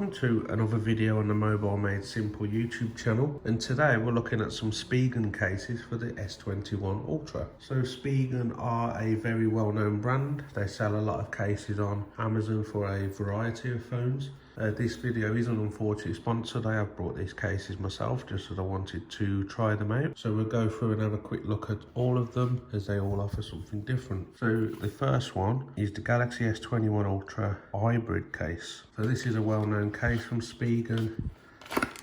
welcome to another video on the Mobile Made Simple YouTube channel, and today we're looking at some Spigen cases for the S21 Ultra. So Spigen are a very well-known brand. They sell a lot of cases on Amazon for a variety of phones. This video isn't unfortunately sponsored. I have brought these cases myself just as I wanted to try them out. So we'll go through and have a quick look at all of them as they all offer something different. So the first one is the Galaxy S21 Ultra Hybrid case. So this is a well-known case from Spigen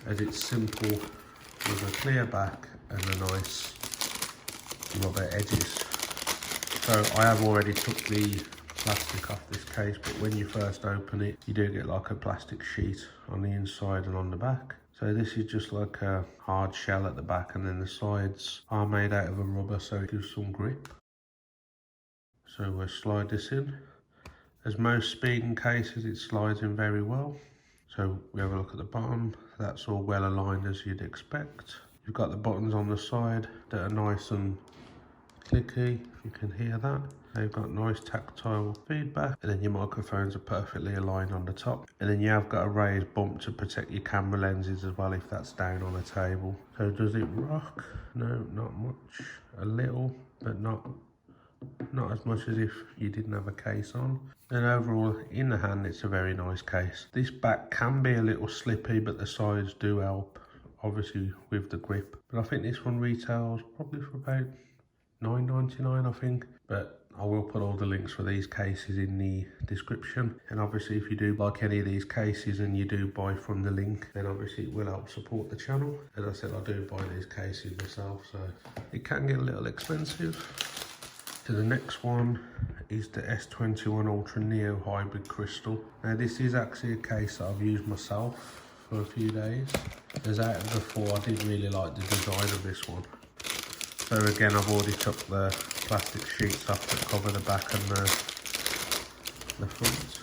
as it's simple with a clear back and a nice rubber edges. So I have already took the plastic off this case, but when you first open it you do get like a plastic sheet on the inside and on the back. So this is just like a hard shell at the back, and then the sides are made out of a rubber so it gives some grip. So we'll slide this in. As most Spigen cases, it slides in very well. So we have a look at the bottom. That's all well aligned as you'd expect. You've got the buttons on the side that are nice and clicky, if you can hear that. They've got nice tactile feedback, and then your microphones are perfectly aligned on the top. And then you have got a raised bump to protect your camera lenses as well if that's down on a table. So does it rock? No, not much. A little, but not as much as if you didn't have a case on. And overall, in the hand, it's a very nice case. This back can be a little slippy, but the sides do help, obviously, with the grip. But I think this one retails probably for about $9.99, I think. But I will put all the links for these cases in the description. And obviously, if you do like any of these cases and you do buy from the link, then obviously it will help support the channel. As I said, I do buy these cases myself, so it can get a little expensive. So the next one is the S21 Ultra Neo Hybrid Crystal. Now this is actually a case that I've used myself for a few days. As out of the four, I did really like the design of this one. So again, I've already took the plastic sheets off that cover the back and the front.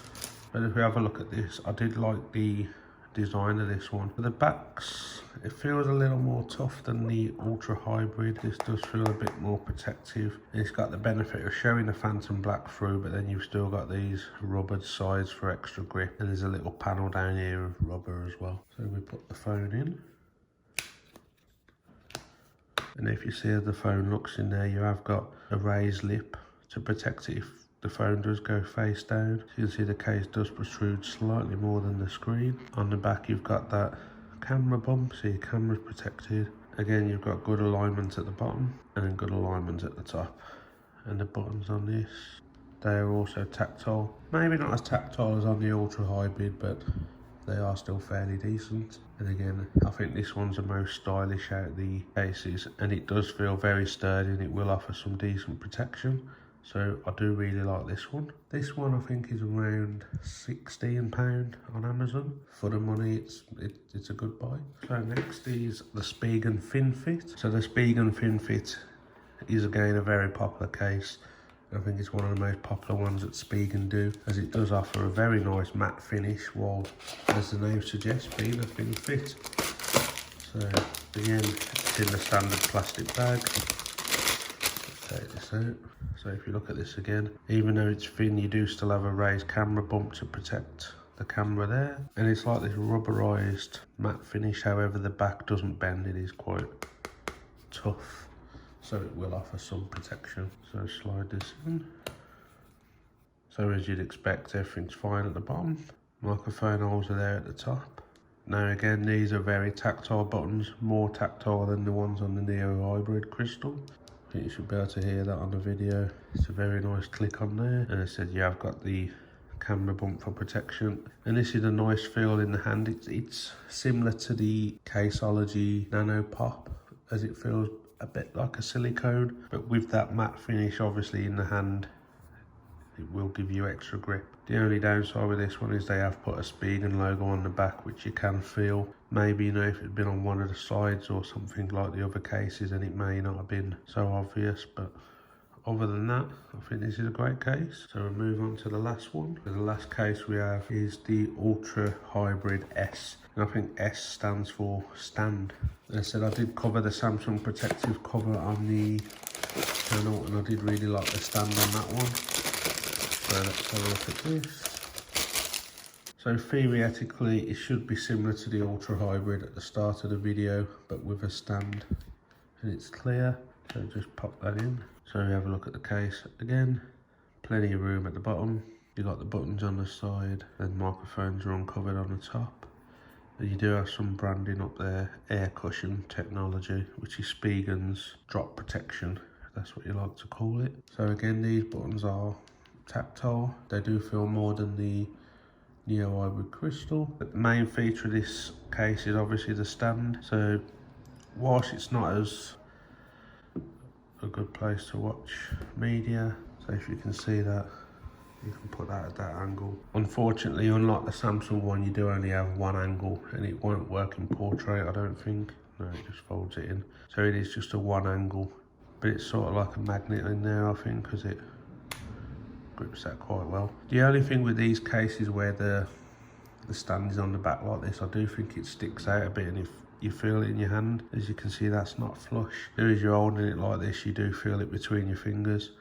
But if we have a look at this, I did like the design of this one. For the backs, it feels a little more tough than the Ultra Hybrid. This does feel a bit more protective. It's got the benefit of showing the phantom black through, but then you've still got these rubbered sides for extra grip, and there's a little panel down here of rubber as well. So we put the phone in, and if you see how the phone looks in there, you have got a raised lip to protect it if the phone does go face down. So you can see the case does protrude slightly more than the screen. On the back you've got that camera bump, so your camera's protected. Again, you've got good alignment at the bottom and then good alignment at the top. And the buttons on this, they are also tactile. Maybe not as tactile as on the Ultra Hybrid, but they are still fairly decent. And again, I think this one's the most stylish out of the cases, and it does feel very sturdy and it will offer some decent protection. So I do really like this one. This one I think is around £16 on Amazon. For the money, it's a good buy. So next is the Spigen FinFit. So the Spigen FinFit is again a very popular case. I think it's one of the most popular ones that Spigen do, as it does offer a very nice matte finish, while, as the name suggests, being a thin fit. So again, it's in the standard plastic bag. Let's take this out. So if you look at this again, even though it's thin, you do still have a raised camera bump to protect the camera there. And it's like this rubberized matte finish, however the back doesn't bend, it is quite tough. So it will offer some protection. So slide this in. So as you'd expect, everything's fine at the bottom. Microphone holes are there at the top. Now again, these are very tactile buttons, more tactile than the ones on the Neo Hybrid Crystal. I think you should be able to hear that on the video. It's a very nice click on there. And I said you have got the camera bump for protection. And this is a nice feel in the hand. It's similar to the Caseology Nano Pop, as it feels a bit like a silicone, but with that matte finish obviously in the hand, it will give you extra grip. The only downside with this one is they have put a Spigen logo on the back, which you can feel. Maybe, you know, if it had been on one of the sides or something like the other cases, then it may not have been so obvious, but other than that, I think this is a great case. So we'll move on to the last one. The last case we have is the Ultra Hybrid S. And I think S stands for stand. As I said, I did cover the Samsung protective cover on the channel, and I did really like the stand on that one. So let's have a look at this. So theoretically it should be similar to the Ultra Hybrid at the start of the video, but with a stand, and it's clear. So just pop that in. So we have a look at the case again. Plenty of room at the bottom. You got the buttons on the side, and microphones are uncovered on the top. And you do have some branding up there, air cushion technology, which is Spigen's drop protection, if that's what you like to call it. So again, these buttons are tactile. They do feel more than the Neo Hybrid Crystal. But the main feature of this case is obviously the stand. So whilst it's not as a good place to watch media, so if you can see that, you can put that at that angle. Unfortunately, unlike the Samsung one, you do only have one angle, and it won't work in portrait, I don't think. No, it just folds it in. So it is just a one angle, but it's sort of like a magnet in there, I think, because it grips that quite well. The only thing with these cases where the stand is on the back like this, I do think it sticks out a bit, and if you feel it in your hand, as you can see, that's not flush. As you're holding it like this, you do feel it between your fingers.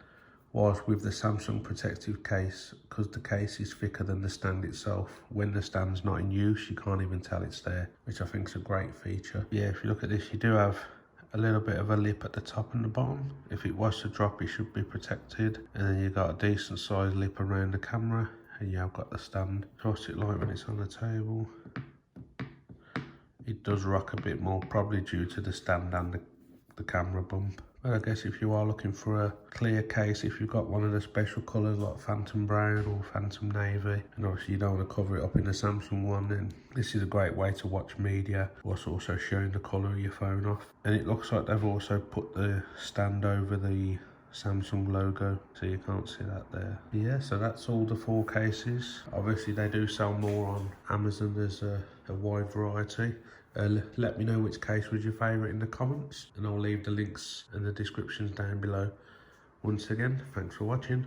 Whilst with the Samsung protective case, because the case is thicker than the stand itself, when the stand's not in use, you can't even tell it's there, which I think is a great feature. Yeah, if you look at this, you do have a little bit of a lip at the top and the bottom. If it was to drop, it should be protected. And then you've got a decent sized lip around the camera, and you have got the stand. What's it like when it's on the table? It does rock a bit more, probably due to the stand and the camera bump. But I guess if you are looking for a clear case, if you've got one of the special colours like Phantom Brown or Phantom Navy, and obviously you don't want to cover it up in the Samsung one, then this is a great way to watch media, whilst also showing the colour of your phone off. And it looks like they've also put the stand over the Samsung logo, so you can't see that there. Yeah, so that's all the 4 cases. Obviously they do sell more on Amazon. There's a wide variety. Let me know which case was your favourite in the comments, and I'll leave the links and the descriptions down below. Once again, thanks for watching.